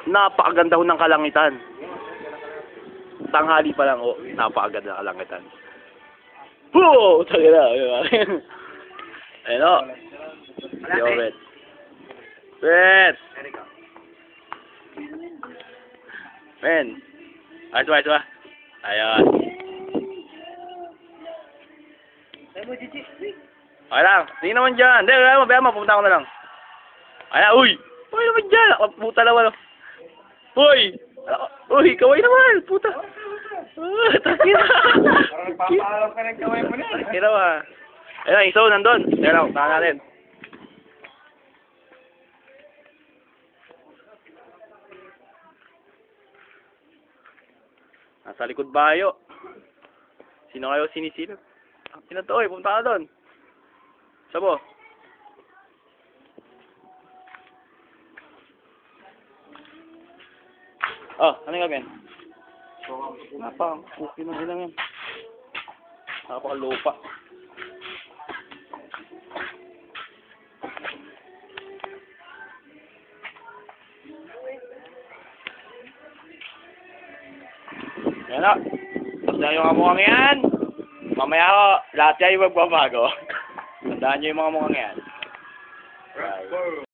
Napakaganda ho ng kalangitan. Tanghali pa lang ho, napakaganda ng kalangitan. Hoo! Tagay na. Ayun o. Yo, Bet. Bet! Men. Ayos ba? Ayun. Okay lang. Tingin naman dyan. Hindi, bayaan mo. Pupunta ko na lang. Ayan, uy! Kaway naman dyan. Puta naman. Uy! Uy, kaway naman. Puta. Takira. Parang nagpapaalam ka ng kaway mo na. Takira ba? Ayun, isaw nandun. Teka lang, tahan natin. Nasa likod bayo. Sino kayo sinisilip? Sino to? Pumunta ka doon. Sabo. Oh, ano yung gagawin? Wala pa. Okay na lang yan. Napakalupa. Yan na. Tapos na yung mga mukhang yan. Mamaya ko, lahat yan yung magbabago. Tandaan nyo yung mga mukhang yan. Right.